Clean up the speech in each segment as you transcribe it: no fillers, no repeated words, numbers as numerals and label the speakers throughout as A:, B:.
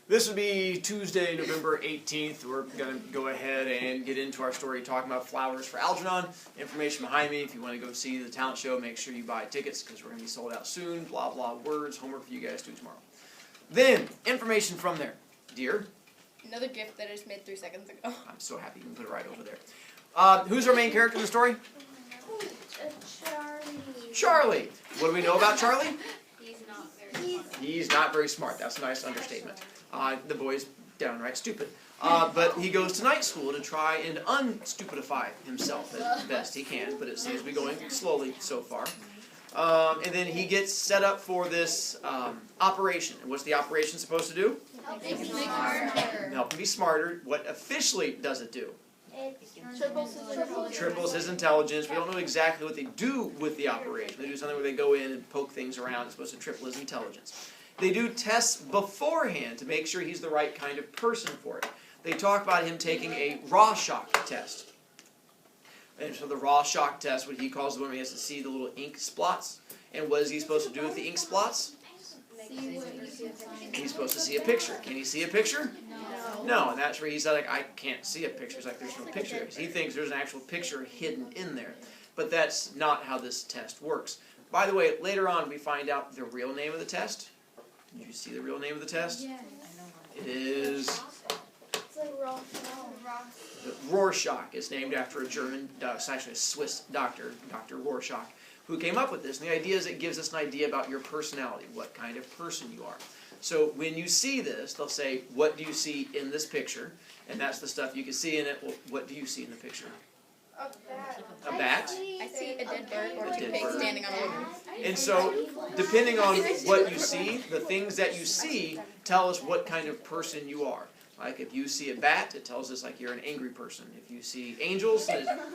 A: This would be Tuesday, November 18th. We're going to go ahead and get into our story talking about flowers for Algernon. Information behind me. If you want to go see the talent show, make sure you buy tickets because we're going to be sold out soon. Blah, blah, words. Homework for you guys to do tomorrow. Then, information from there. Dear?
B: Another gift that I just made 3 seconds ago.
A: I'm so happy you can put it right over there. Who's our main character in the story?
C: Charlie.
A: Charlie. What do we know about Charlie?
C: He's not very smart.
A: He's not very smart. That's a nice understatement. The boy's downright stupid. But he goes to night school to try and unstupidify himself as best he can, but it seems to be going slowly so far. And then he gets set up for this operation. And what's the operation supposed to do?
C: Help him be smarter.
A: Help him be smarter. What officially does it do?
C: It triples
A: Triples his intelligence. We don't know exactly what they do with the operation. They do something where they go in and poke things around. It's supposed to triple his intelligence. They do tests beforehand to make sure he's the right kind of person for it. They talk about him taking a raw shock test. And so the raw shock test, what he calls the one where he has to see the little ink spots. And what is he supposed to do with the ink spots? He's supposed to see a picture. Can he see a picture? No, and that's where he said, like, I can't see a picture. He's like, there's no picture there. He thinks there's an actual picture hidden in there. But that's not how this test works. By the way, later on we find out the real name of the test. Did you see the real name of the test?
C: Yes.
A: It is
C: It's like
A: Rorschach. It's named after a German, it's actually a Swiss doctor, Dr. Rorschach, who came up with this. And the idea is it gives us an idea about your personality, what kind of person you are. So when you see this, they'll say, what do you see in this picture? And that's the stuff you can see in it. Well, what do you see in the picture?
C: A bat.
A: A bat?
B: I see a dead bird or
A: A
B: two
A: dead
B: pigs
A: bird.
B: standing on a woman.
A: And so, depending on what you see, the things that you see tell us what kind of person you are. Like if you see a bat, it tells us like you're an angry person. If you see angels,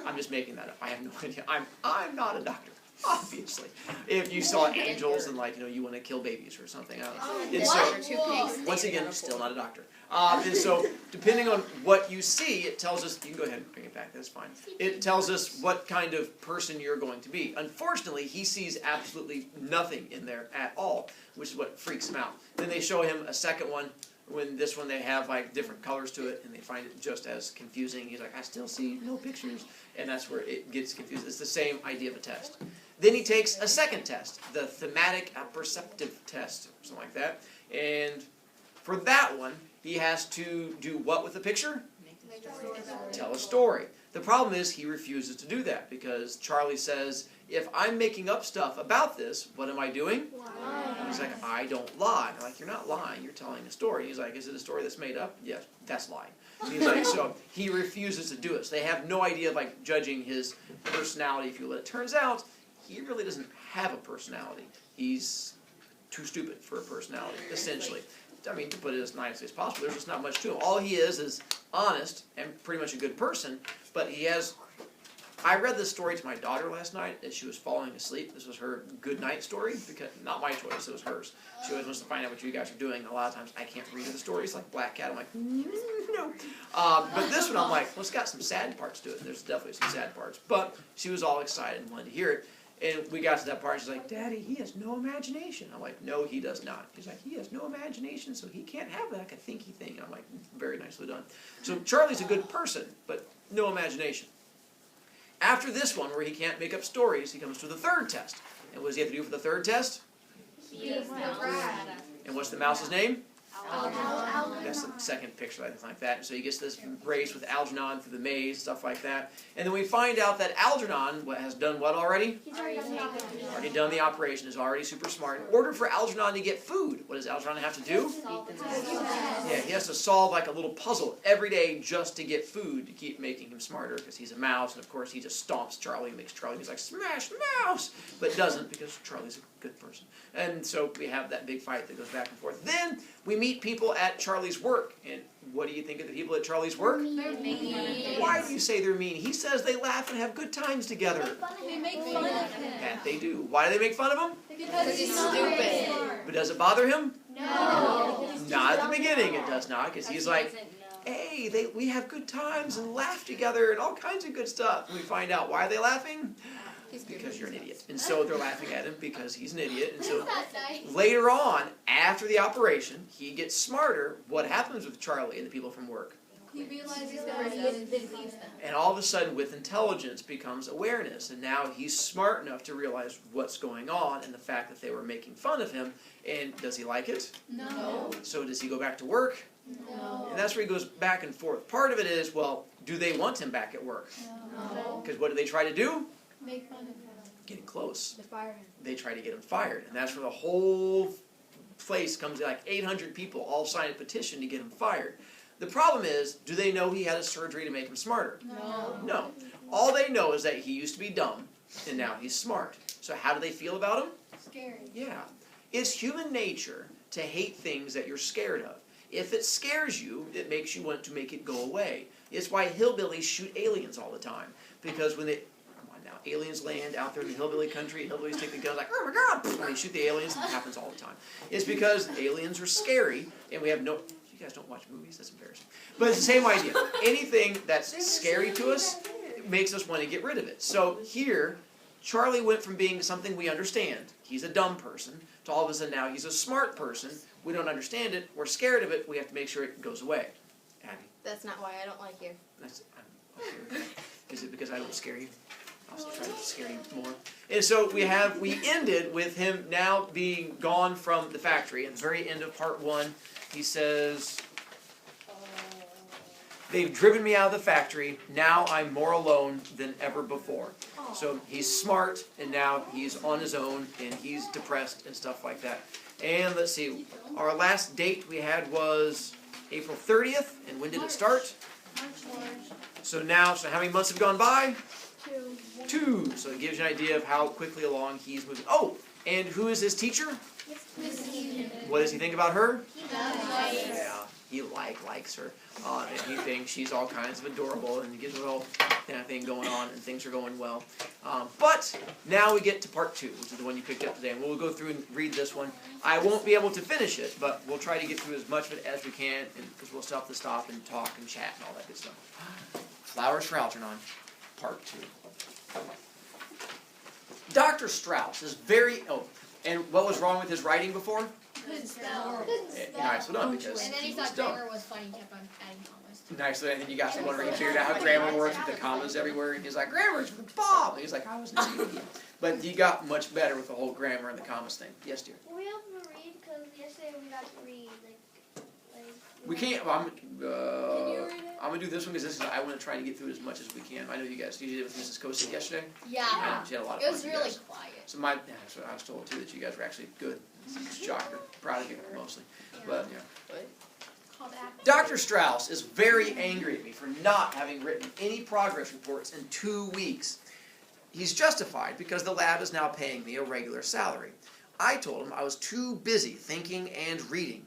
A: I'm just making that up. I have no idea. I'm not a doctor, obviously. If you saw angels and like you want to kill babies or something. I don't know. And so,
B: Or two pigs.
A: once again, still not a doctor. And so, depending on what you see, it tells us, you can go ahead and bring it back, that's fine. It tells us what kind of person you're going to be. Unfortunately, he sees absolutely nothing in there at all, which is what freaks him out. Then they show him a second one, when this one they have like different colors to it, and they find it just as confusing. He's like, I still see no pictures, and that's where it gets confused. It's the same idea of a test. Then he takes a second test, the thematic apperceptive test, or something like that, and for that one, he has to do what with the picture? Tell a story. The problem is he refuses to do that because Charlie says, if I'm making up stuff about this, what am I doing? He's like, I don't lie. I'm like, you're not lying, you're telling a story. He's like, is it a story that's made up? Yes, that's lying. He's like, so he refuses to do it. So they have no idea of like judging his personality, if you will. It turns out he really doesn't have a personality. He's too stupid for a personality, essentially. I mean, to put it as nicely as possible, there's just not much to him. All he is honest and pretty much a good person, but he has... I read this story to my daughter last night as she was falling asleep. This was her good night story, because not my choice, it was hers. She always wants to find out what you guys are doing. A lot of times I can't read her the stories, like Black Cat. I'm like, no. But this one I'm like, well, it's got some sad parts to it. There's definitely some sad parts. But she was all excited and wanted to hear it. And we got to that part, she's like, Daddy, he has no imagination. I'm like, no, he does not. He's like, he has no imagination, so he can't have like a thinky thing. And I'm like, very nicely done. So Charlie's a good person, but no imagination. After this one, where he can't make up stories, he comes to the third test. And what does he have to do for the third test? And what's the mouse's name? That's the second picture, I think, like that. So he gets this race with Algernon through the maze, stuff like that. And then we find out that Algernon has done what already?
C: He's already
A: Already done the operation, is already super smart. In order for Algernon to get food, what does Algernon have to do? Yeah, he has to solve like a little puzzle every day just to get food to keep making him smarter because he's a mouse, and of course he just stomps Charlie and makes Charlie, he's like, smash mouse! But doesn't because Charlie's a good person. And so we have that big fight that goes back and forth. Then we meet people at Charlie's work. And what do you think of the people at Charlie's work?
C: They're mean.
A: Why do you say they're mean? He says they laugh and have good times together.
C: They make fun of him.
A: That they do. Why do they make fun of him?
C: Because
B: he's stupid.
A: But does it bother him?
C: No.
A: Not at the beginning it does not, because he's like, hey, we have good times and laugh together and all kinds of good stuff. And we find out why are they laughing? because you're an idiot. And so they're laughing at him because he's an idiot. And so
C: That's nice.
A: later on, after the operation, he gets smarter. What happens with Charlie and the people from work?
C: He realizes that he didn't believe them.
A: And all of a sudden, with intelligence becomes awareness. And now he's smart enough to realize what's going on and the fact that they were making fun of him. And does he like it?
C: No.
A: So does he go back to work?
C: No.
A: And that's where he goes back and forth. Part of it is, well, do they want him back at work?
C: No.
A: Because what do they try to do?
C: Make fun of him.
A: Getting close.
B: To fire him.
A: They try to get him fired. And that's where the whole place comes, like 800 people all sign a petition to get him fired. The problem is, do they know he had a surgery to make him smarter?
C: No.
A: No. All they know is that he used to be dumb, and now he's smart. So how do they feel about him?
C: Scary.
A: Yeah. It's human nature to hate things that you're scared of. If it scares you, it makes you want to make it go away. It's why hillbillies shoot aliens all the time. Because when they, come on now, aliens land out there in the hillbilly country, hillbillies take the guns like, oh my God, and they shoot the aliens, and it happens all the time. It's because aliens are scary, and we have no, you guys don't watch movies, that's embarrassing. But it's the same idea. Anything that's scary to us makes us want to get rid of it. So here, Charlie went from being something we understand, he's a dumb person, to all of a sudden now he's a smart person. We don't understand it, we're scared of it, we have to make sure it goes away. Abby,
B: That's not why I don't like you.
A: I'm okay. Is it because I don't scare you? I'll try to scare you more. And so we ended with him now being gone from the factory. At the very end of part 1, he says, they've driven me out of the factory, now I'm more alone than ever before. So he's smart, and now he's on his own, and he's depressed and stuff like that. And let's see, our last date we had was April 30th, and when did it start? So now, so how many months have gone by? 2. So it gives you an idea of how quickly along he's moving. Oh, and who is his teacher? What does he think about her? Yeah, he likes her. And he thinks she's all kinds of adorable, and he gets a little kind of thing going on, and things are going well. But now we get to part 2, which is the one you picked up today. And we'll go through and read this one. I won't be able to finish it, but we'll try to get through as much of it as we can, because we'll still have to stop and talk and chat and all that good stuff. Flowers for Algernon, part 2. Dr. Strauss is very... Oh, and what was wrong with his writing before? Nicely done, because
C: And then he
A: he was
C: thought
A: dumb.
C: grammar was funny and kept on adding commas.
A: Nicely, and then you got someone where he figured out how grammar works with the commas everywhere, and he's like, grammar's for the bomb! And he's like, I was an idiot. But he got much better with the whole grammar and the commas thing. Yes, dear?
D: Will we have to read? Because yesterday we got to read,
A: We can't,
C: Can you read it?
A: I'm gonna do this one because I want to try to get through it as much as we can. I know you guys, you did it with Mrs. Kosi yesterday.
C: Yeah.
A: She had a lot of
C: It
A: fun
C: was
A: with you
C: really
A: guys.
C: quiet.
A: So yeah, so I was told too that you guys were actually good. Shocker. Proud of you, mostly. But, yeah.
C: Called Apple.
A: Dr. Strauss is very angry at me for not having written any progress reports in 2 weeks. He's justified because the lab is now paying me a regular salary. I told him I was too busy thinking and reading.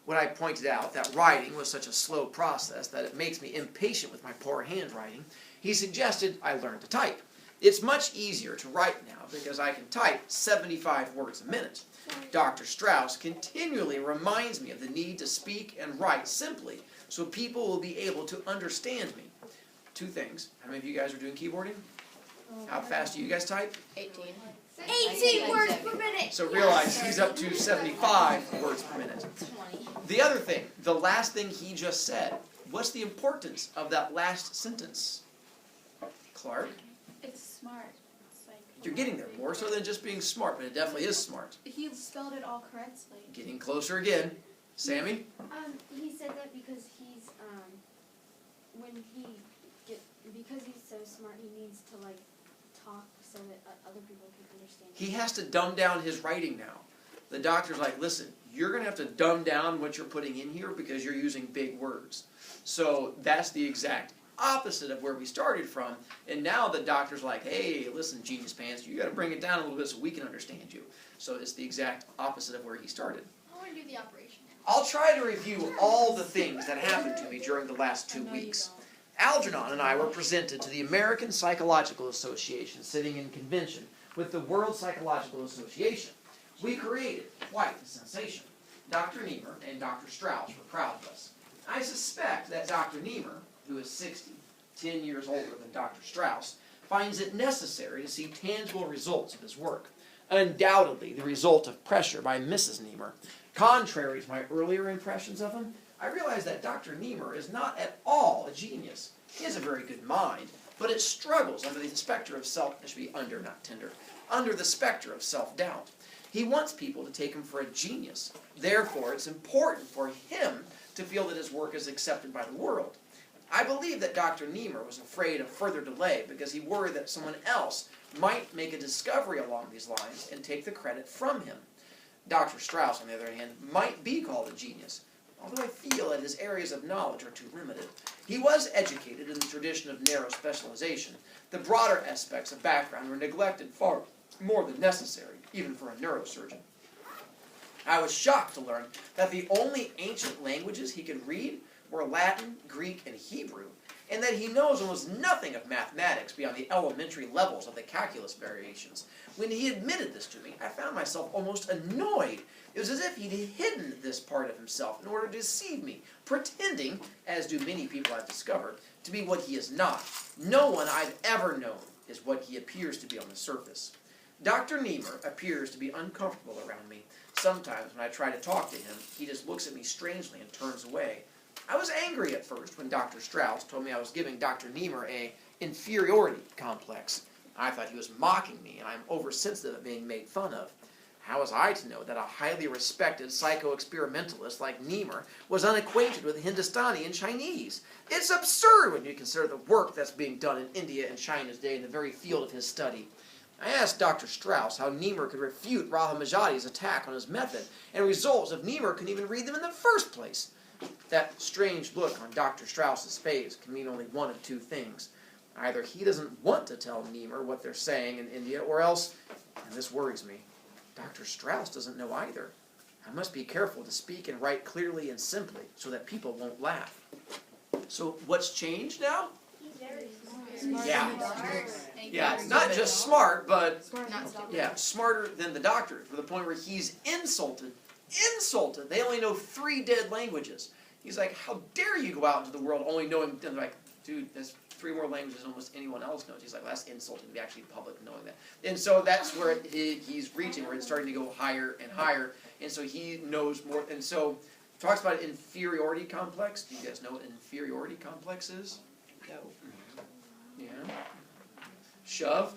A: When I pointed out that writing was such a slow process that it makes me impatient with my poor handwriting, he suggested I learn to type. It's much easier to write now because I can type 75 words a minute. Dr. Strauss continually reminds me of the need to speak and write simply so people will be able to understand me. 2 things. How many of you guys are doing keyboarding? How fast do you guys type?
B: 18.
D: 18 words per minute.
A: So realize he's up to 75 words per minute.
C: 20.
A: The other thing, the last thing he just said, what's the importance of that last sentence? Clark?
E: It's smart. It's like
A: You're getting there, more so than just being smart, but it definitely is smart.
E: he spelled it all correctly.
A: Getting closer again. Sammy?
D: He said that because he's because he's so smart, he needs to like talk so that other people can understand.
A: He has to dumb down his writing now. The doctor's like, listen, you're going to have to dumb down what you're putting in here because you're using big words. So that's the exact opposite of where we started from. And now the doctor's like, hey, listen, genius pants, you got to bring it down a little bit so we can understand you. So it's the exact opposite of where he started.
C: I want to do the operation now.
A: I'll try to review all the things that happened to me during the last 2 weeks. Algernon and I were presented to the American Psychological Association sitting in convention with the World Psychological Association. We created quite a sensation. Dr. Niemer and Dr. Strauss were proud of us. I suspect that Dr. Niemer, who is 60, 10 years older than Dr. Strauss, finds it necessary to see tangible results of his work. Undoubtedly the result of pressure by Mrs. Niemer. Contrary to my earlier impressions of him, I realize that Dr. Niemer is not at all a genius. He has a very good mind, but it struggles under the specter of under the specter of self-doubt. He wants people to take him for a genius. Therefore, it's important for him to feel that his work is accepted by the world. I believe that Dr. Niemer was afraid of further delay because he worried that someone else might make a discovery along these lines and take the credit from him. Dr. Strauss, on the other hand, might be called a genius, although I feel that his areas of knowledge are too limited. He was educated in the tradition of narrow specialization. The broader aspects of background were neglected far more than necessary, even for a neurosurgeon. I was shocked to learn that the only ancient languages he could read were Latin, Greek, and Hebrew, and that he knows almost nothing of mathematics beyond the elementary levels of the calculus variations. When he admitted this to me, I found myself almost annoyed. It was as if he'd hidden this part of himself in order to deceive me, pretending, as do many people I've discovered, to be what he is not. No one I've ever known is what he appears to be on the surface. Dr. Niemer appears to be uncomfortable around me. Sometimes when I try to talk to him, he just looks at me strangely and turns away. I was angry at first when Dr. Strauss told me I was giving Dr. Niemer an inferiority complex. I thought he was mocking me, and I'm oversensitive at being made fun of. How was I to know that a highly respected psycho-experimentalist like Niemer was unacquainted with Hindustani and Chinese? It's absurd when you consider the work that's being done in India and China today in the very field of his study. I asked Dr. Strauss how Niemer could refute Rahamajati's attack on his method and results if Niemer couldn't even read them in the first place. That strange look on Dr. Strauss's face can mean only one of two things. Either he doesn't want to tell Niemer what they're saying in India, or else, and this worries me, Dr. Strauss doesn't know either. I must be careful to speak and write clearly and simply so that people won't laugh. So what's changed now?
D: He's very smart.
A: Yeah, not just smart, but
B: Not stop.
A: yeah, smarter than the doctor, to the point where he's insulted. They only know 3 dead languages. He's like, how dare you go out into the world only knowing, and they're like, dude, there's 3 more languages than almost anyone else knows. He's like, well, that's insulting to be actually public knowing that. And so that's where he's reaching, where it's starting to go higher and higher, and so he knows more. And so, talks about inferiority complex. Do you guys know what an inferiority complex is?
F: No.
A: Yeah. Shove.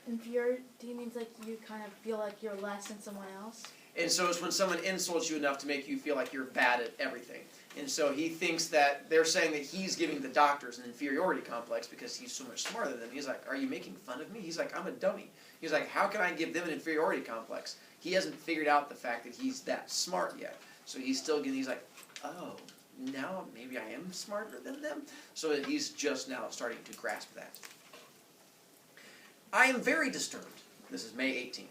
G: Inferiority means like you kind of feel like you're less than someone else.
A: And so it's when someone insults you enough to make you feel like you're bad at everything. And so he thinks that they're saying that he's giving the doctors an inferiority complex because he's so much smarter than them. He's like, are you making fun of me? He's like, I'm a dummy. He's like, how can I give them an inferiority complex? He hasn't figured out the fact that he's that smart yet. So he's still getting, he's like, oh, now maybe I am smarter than them? So he's just now starting to grasp that. I am very disturbed. This is May 18th.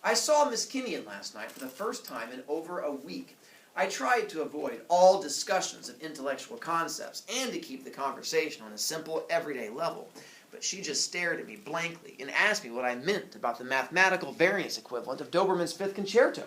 A: I saw Miss Kenyon last night for the first time in over a week. I tried to avoid all discussions of intellectual concepts and to keep the conversation on a simple, everyday level. But she just stared at me blankly and asked me what I meant about the mathematical variance equivalent of Doberman's 5th Concerto.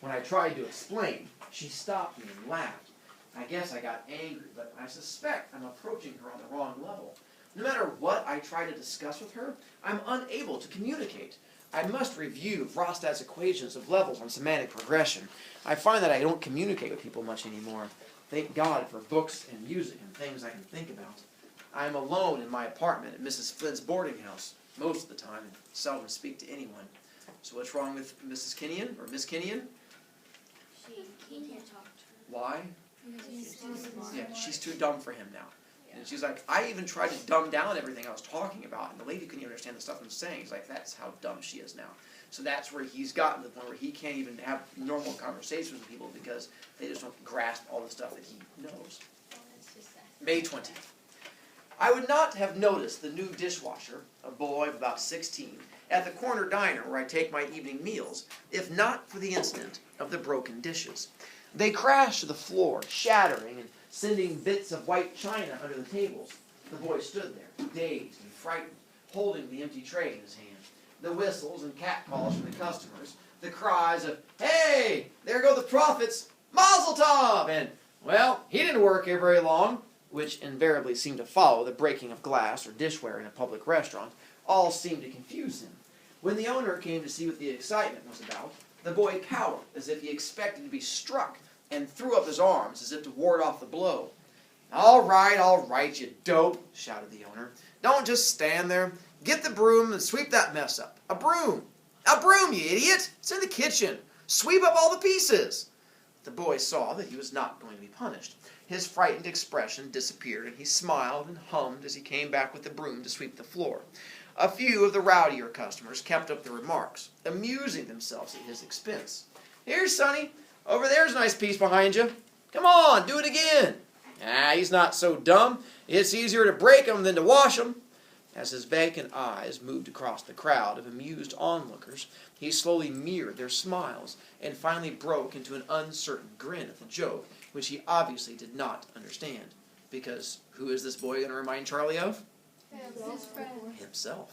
A: When I tried to explain, she stopped me and laughed. I guess I got angry, but I suspect I'm approaching her on the wrong level. No matter what I try to discuss with her, I'm unable to communicate. I must review Vrostad's equations of levels on semantic progression. I find that I don't communicate with people much anymore. Thank God for books and music and things I can think about. I am alone in my apartment at Mrs. Flynn's boarding house most of the time and seldom speak to anyone. So what's wrong with Mrs. Kenyon or Miss Kenyon?
D: He can't talk to her.
A: Why?
C: Because he's too smart.
A: Yeah, she's too dumb for him now. And she's like, I even tried to dumb down everything I was talking about, and the lady couldn't even understand the stuff I'm saying. He's like, that's how dumb she is now. So that's where he's gotten to the point where he can't even have normal conversations with people because they just don't grasp all the stuff that he knows.
B: That's just sad.
A: May 20th. I would not have noticed the new dishwasher, a boy of about 16, at the corner diner where I take my evening meals, if not for the incident of the broken dishes. They crashed to the floor, shattering and sending bits of white china under the tables. The boy stood there, dazed and frightened, holding the empty tray in his hand. The whistles and catcalls from the customers, the cries of, hey, there go the profits, Mazel Tov, and, well, he didn't work here very long, which invariably seemed to follow the breaking of glass or dishware in a public restaurant, all seemed to confuse him. When the owner came to see what the excitement was about, the boy cowered as if he expected to be struck and threw up his arms as if to ward off the blow. All right, you dope," shouted the owner. "Don't just stand there. Get the broom and sweep that mess up. A broom! A broom, you idiot! It's in the kitchen. Sweep up all the pieces." The boy saw that he was not going to be punished. His frightened expression disappeared, and he smiled and hummed as he came back with the broom to sweep the floor. A few of the rowdier customers kept up their remarks, amusing themselves at his expense. "Here, Sonny, over there's a nice piece behind you. Come on, do it again." "Ah, he's not so dumb. It's easier to break 'em than to wash 'em." As his vacant eyes moved across the crowd of amused onlookers, he slowly mirrored their smiles and finally broke into an uncertain grin at the joke, which he obviously did not understand. Because who is this boy going to remind Charlie of?
E: His friend.
A: Himself.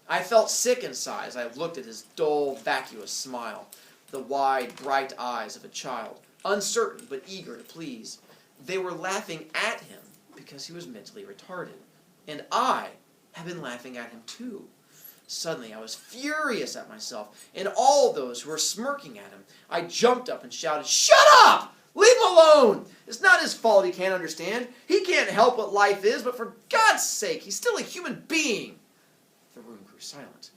A: I felt sick inside as I looked at his dull, vacuous smile, the wide, bright eyes of a child, uncertain but eager to please. They were laughing at him because he was mentally retarded. And I had been laughing at him too. Suddenly I was furious at myself and all those who were smirking at him. I jumped up and shouted, "Shut up! Leave him alone! It's not his fault he can't understand. He can't help what life is, but for God's sake, he's still a human being." The room grew silent.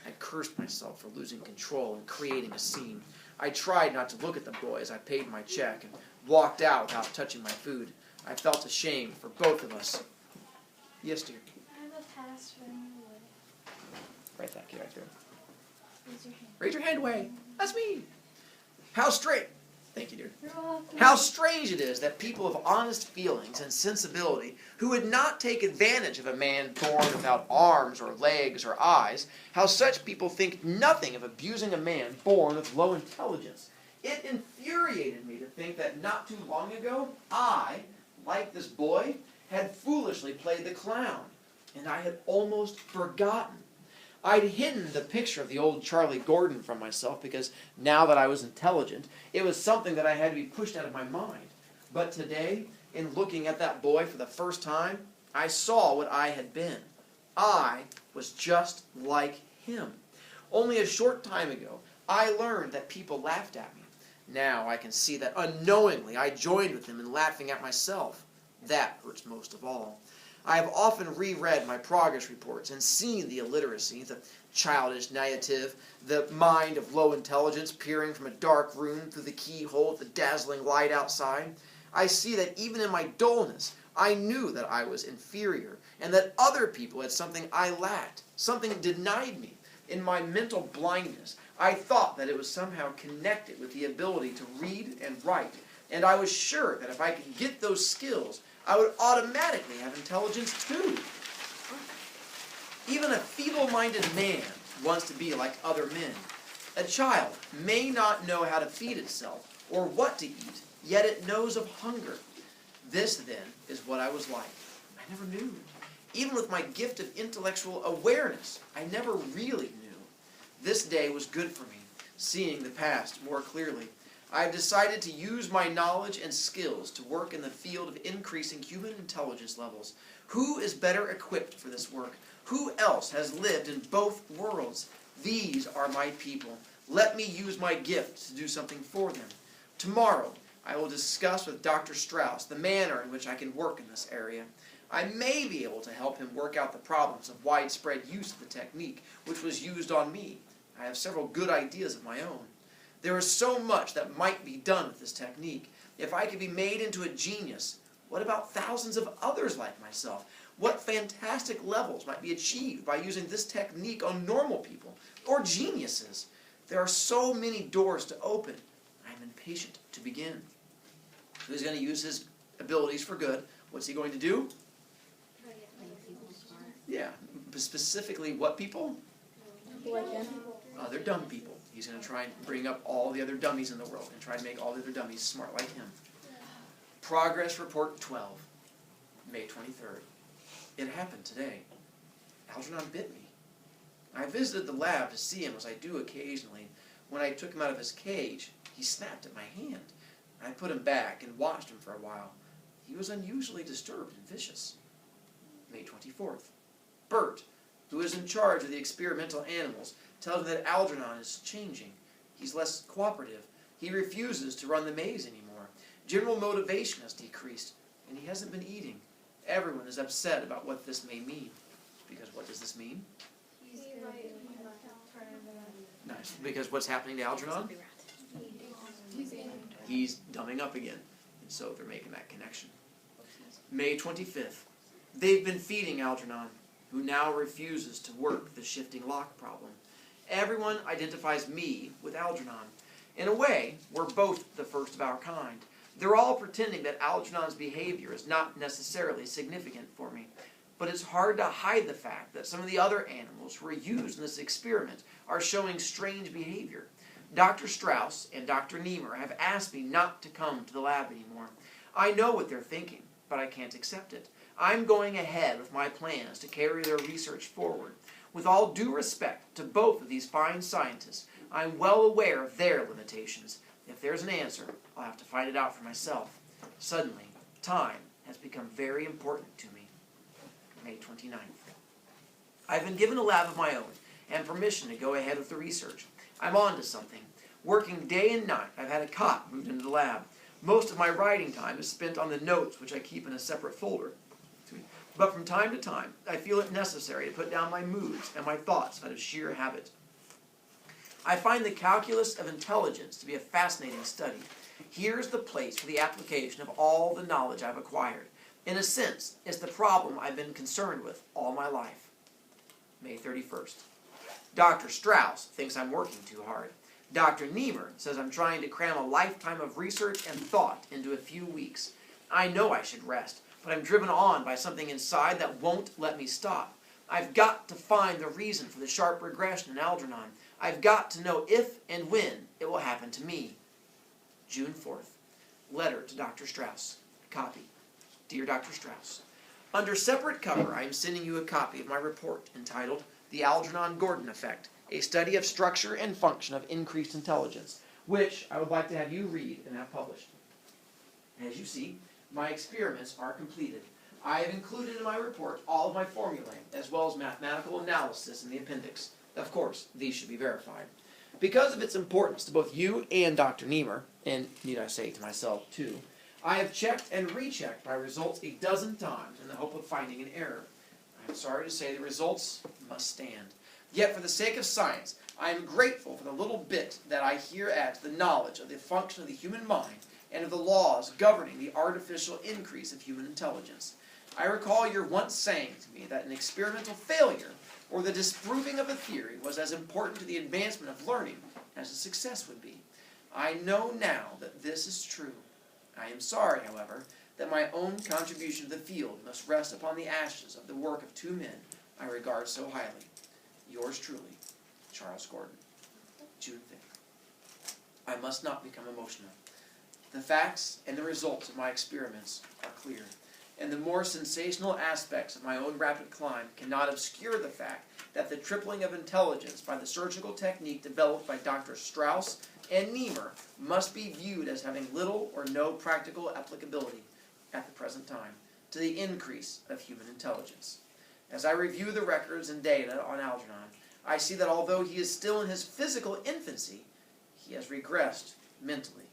A: I cursed myself for losing control and creating a scene. I tried not to look at the boy as I paid my check and walked out without touching my food. I felt ashamed for both of us. Yes, dear.
D: I have a pass for Wood.
A: Right that kid right there.
D: Raise your hand.
A: Raise your hand away. That's me. How straight. Thank you, dear.
D: You're welcome.
A: How strange it is that people of honest feelings and sensibility who would not take advantage of a man born without arms or legs or eyes, how such people think nothing of abusing a man born with low intelligence. It infuriated me to think that not too long ago, I, like this boy, had foolishly played the clown, and I had almost forgotten. I'd hidden the picture of the old Charlie Gordon from myself because now that I was intelligent, it was something that I had to be pushed out of my mind. But today, in looking at that boy for the first time, I saw what I had been. I was just like him. Only a short time ago, I learned that people laughed at me. Now I can see that unknowingly I joined with them in laughing at myself. That hurts most of all. I have often reread my progress reports and seen the illiteracy, the childish naïve, the mind of low intelligence peering from a dark room through the keyhole of the dazzling light outside. I see that even in my dullness, I knew that I was inferior and that other people had something I lacked, something denied me. In my mental blindness, I thought that it was somehow connected with the ability to read and write, and I was sure that if I could get those skills, I would automatically have intelligence too. Even a feeble-minded man wants to be like other men. A child may not know how to feed itself or what to eat, yet it knows of hunger. This, then, is what I was like. I never knew. Even with my gift of intellectual awareness, I never really knew. This day was good for me, seeing the past more clearly. I have decided to use my knowledge and skills to work in the field of increasing human intelligence levels. Who is better equipped for this work? Who else has lived in both worlds? These are my people. Let me use my gift to do something for them. Tomorrow, I will discuss with Dr. Strauss the manner in which I can work in this area. I may be able to help him work out the problems of widespread use of the technique, which was used on me. I have several good ideas of my own. There is so much that might be done with this technique. If I could be made into a genius, what about thousands of others like myself? What fantastic levels might be achieved by using this technique on normal people or geniuses? There are so many doors to open. I am impatient to begin. Who's going to use his abilities for good? What's he going to do? Yeah, specifically what people?
G: Like him.
A: Other dumb people. He's going to try and bring up all the other dummies in the world and try to make all the other dummies smart like him. Progress Report 12, May 23rd. It happened today. Algernon bit me. I visited the lab to see him as I do occasionally. When I took him out of his cage, he snapped at my hand. I put him back and watched him for a while. he was unusually disturbed and vicious. May 24th. Bert, who is in charge of the experimental animals, tells me that Algernon is changing. He's less cooperative. He refuses to run the maze anymore. General motivation has decreased, and he hasn't been eating. Everyone is upset about what this may mean. Because what does this mean? Nice. Because what's happening to Algernon? He's dumbing up again. And so they're making that connection. May 25th. They've been feeding Algernon, who now refuses to work the shifting lock problem. Everyone identifies me with Algernon. In a way, we're both the first of our kind. They're all pretending that Algernon's behavior is not necessarily significant for me. But it's hard to hide the fact that some of the other animals who are used in this experiment are showing strange behavior. Dr. Strauss and Dr. Niemer have asked me not to come to the lab anymore. I know what they're thinking, but I can't accept it. I'm going ahead with my plans to carry their research forward. With all due respect to both of these fine scientists, I'm well aware of their limitations. If there's an answer, I'll have to find it out for myself. Suddenly, time has become very important to me. May 29th. I've been given a lab of my own and permission to go ahead with the research. I'm on to something. Working day and night, I've had a cot moved into the lab. Most of my writing time is spent on the notes, which I keep in a separate folder. But from time to time, I feel it necessary to put down my moods and my thoughts out of sheer habit. I find the calculus of intelligence to be a fascinating study. Here's the place for the application of all the knowledge I've acquired. In a sense, it's the problem I've been concerned with all my life. May 31st. Dr. Strauss thinks I'm working too hard. Dr. Niemer says I'm trying to cram a lifetime of research and thought into a few weeks. I know I should rest, but I'm driven on by something inside that won't let me stop. I've got to find the reason for the sharp regression in Algernon. I've got to know if and when it will happen to me. June 4th. Letter to Dr. Strauss. Copy. Dear Dr. Strauss, under separate cover, I am sending you a copy of my report entitled The Algernon-Gordon Effect, a study of structure and function of increased intelligence, which I would like to have you read and have published. As you see, my experiments are completed. I have included in my report all of my formulae, as well as mathematical analysis in the appendix. Of course, these should be verified. Because of its importance to both you and Dr. Niemer, and need I say to myself too, I have checked and rechecked my results a dozen times in the hope of finding an error. I am sorry to say the results must stand. Yet for the sake of science, I am grateful for the little bit that I here add to the knowledge of the function of the human mind and of the laws governing the artificial increase of human intelligence. I recall your once saying to me that an experimental failure or the disproving of a theory was as important to the advancement of learning as a success would be. I know now that this is true. I am sorry, however, that my own contribution to the field must rest upon the ashes of the work of two men I regard so highly. Yours truly, Charles Gordon. June 5th. I must not become emotional. The facts and the results of my experiments are clear, and the more sensational aspects of my own rapid climb cannot obscure the fact that the tripling of intelligence by the surgical technique developed by Dr. Strauss and Niemer must be viewed as having little or no practical applicability at the present time to the increase of human intelligence. As I review the records and data on Algernon, I see that although he is still in his physical infancy, he has regressed mentally.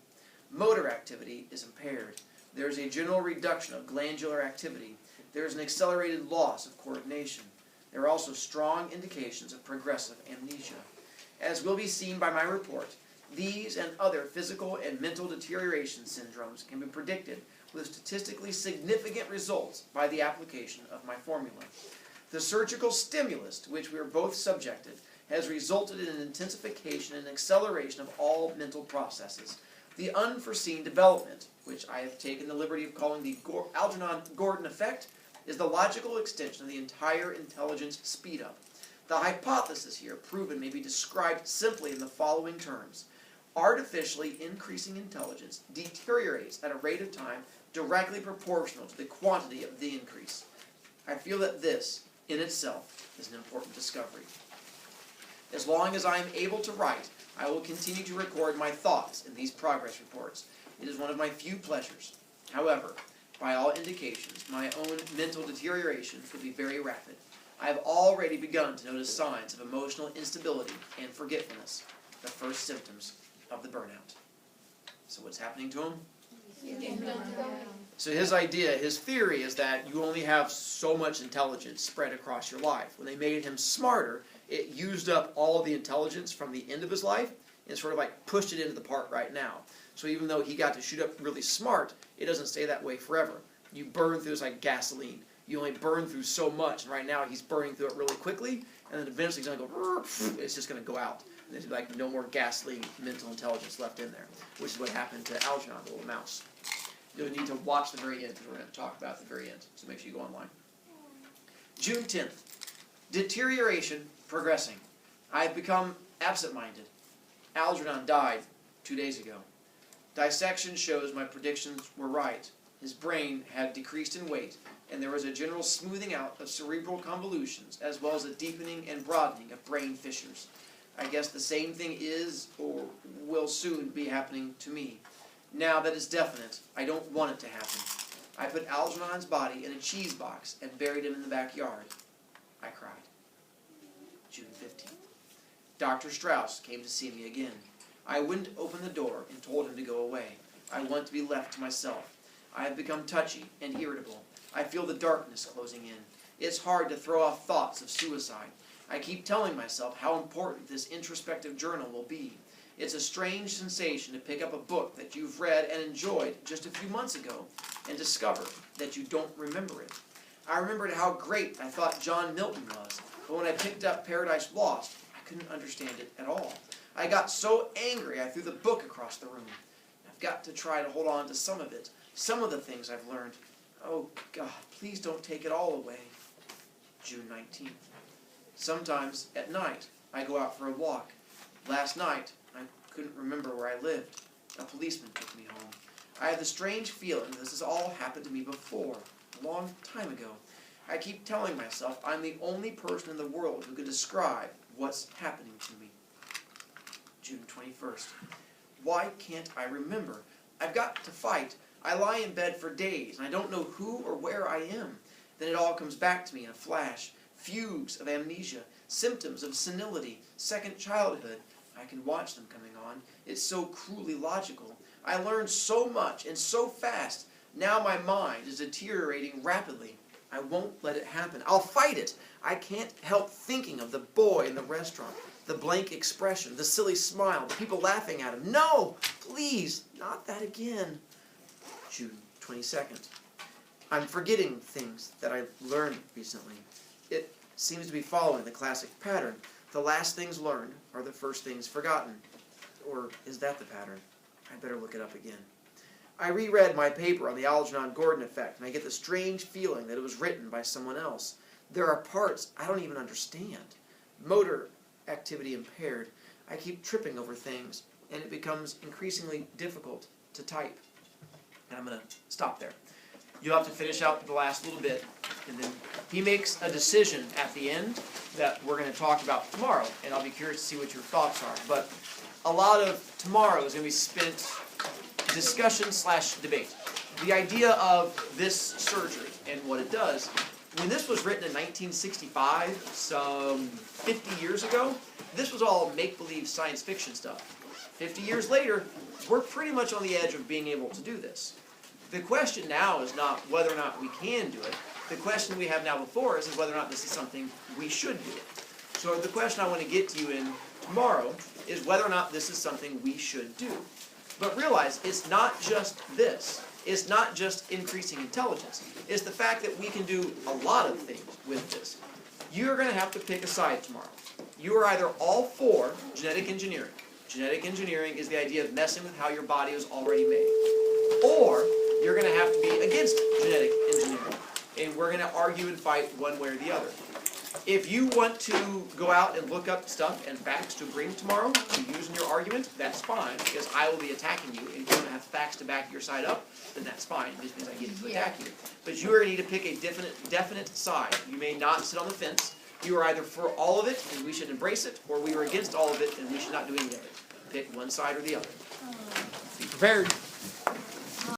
A: Motor activity is impaired. There is a general reduction of glandular activity. There is an accelerated loss of coordination. There are also strong indications of progressive amnesia. As will be seen by my report, these and other physical and mental deterioration syndromes can be predicted with statistically significant results by the application of my formula. The surgical stimulus to which we are both subjected has resulted in an intensification and acceleration of all mental processes. The unforeseen development, which I have taken the liberty of calling the Algernon-Gordon effect, is the logical extension of the entire intelligence speed-up. The hypothesis here proven may be described simply in the following terms. Artificially increasing intelligence deteriorates at a rate of time directly proportional to the quantity of the increase. I feel that this, in itself, is an important discovery. As long as I am able to write, I will continue to record my thoughts in these progress reports. It is one of my few pleasures. However, By all indications, my own mental deterioration could be very rapid. I have already begun to notice signs of emotional instability and forgetfulness, the first symptoms of the burnout. So what's happening to him? So his idea, his theory is that you only have so much intelligence spread across your life. When they made him smarter, it used up all of the intelligence from the end of his life and sort of like pushed it into the part right now. So even though he got to shoot up really smart, it doesn't stay that way forever. You burn through, it's like gasoline. You only burn through so much, and right now he's burning through it really quickly, and then eventually he's going to go, it's just going to go out. And there's like no more gasoline, mental intelligence left in there, which is what happened to Algernon, the little mouse. You'll need to watch the very end, because we're going to talk about the very end, so make sure you go online. June 10th, deterioration progressing. I have become absent-minded. Algernon died 2 days ago. Dissection shows my predictions were right. His brain had decreased in weight, and there was a general smoothing out of cerebral convolutions, as well as a deepening and broadening of brain fissures. I guess the same thing is, or will soon be happening to me. Now that is definite, I don't want it to happen. I put Algernon's body in a cheese box and buried him in the backyard. I cried. June 15th. Dr. Strauss came to see me again. I wouldn't open the door and told him to go away. I want to be left to myself. I have become touchy and irritable. I feel the darkness closing in. It's hard to throw off thoughts of suicide. I keep telling myself how important this introspective journal will be. It's a strange sensation to pick up a book that you've read and enjoyed just a few months ago and discover that you don't remember it. I remembered how great I thought John Milton was, but when I picked up Paradise Lost, I couldn't understand it at all. I got so angry I threw the book across the room. I've got to try to hold on to some of it, some of the things I've learned. Oh God, please don't take it all away. June 19th. Sometimes at night I go out for a walk. Last night I couldn't remember where I lived. A policeman took me home. I have the strange feeling this has all happened to me before, a long time ago. I keep telling myself I'm the only person in the world who could describe what's happening to me. June 21st. Why can't I remember? I've got to fight. I lie in bed for days, and I don't know who or where I am. Then it all comes back to me in a flash. Fugues of amnesia, symptoms of senility, second childhood. I can watch them coming on. It's so cruelly logical. I learned so much and so fast. Now my mind is deteriorating rapidly. I won't let it happen. I'll fight it. I can't help thinking of the boy in the restaurant, the blank expression, the silly smile, the people laughing at him. No, please, not that again. June 22nd. I'm forgetting things that I learned recently. It seems to be following the classic pattern. The last things learned are the first things forgotten. Or is that the pattern? I better look it up again. I reread my paper on the Algernon Gordon effect, and I get the strange feeling that it was written by someone else. There are parts I don't even understand. Motor activity impaired. I keep tripping over things, and it becomes increasingly difficult to type. And I'm going to stop there. You'll have to finish out the last little bit, and then he makes a decision at the end that we're going to talk about tomorrow, and I'll be curious to see what your thoughts are. But a lot of tomorrow is going to be spent discussion/debate. The idea of this surgery and what it does. When this was written in 1965, some 50 years ago, this was all make-believe science fiction stuff. 50 years later, we're pretty much on the edge of being able to do this. The question now is not whether or not we can do it. The question we have now before us is whether or not this is something we should do. So the question I want to get to you in tomorrow is whether or not this is something we should do. But realize, it's not just this. It's not just increasing intelligence. It's the fact that we can do a lot of things with this. You're going to have to pick a side tomorrow. You are either all for genetic engineering. Genetic engineering is the idea of messing with how your body was already made. Or you're going to have to be against genetic engineering. And we're going to argue and fight one way or the other. If you want to go out and look up stuff and facts to bring tomorrow to use in your argument, that's fine, because I will be attacking you, and if you don't have facts to back your side up, then that's fine, it just means I get to attack you. But you are going to need to pick a definite side. You may not sit on the fence. You are either for all of it, and we should embrace it, or we are against all of it, and we should not do any of it. Pick one side or the other. Be prepared.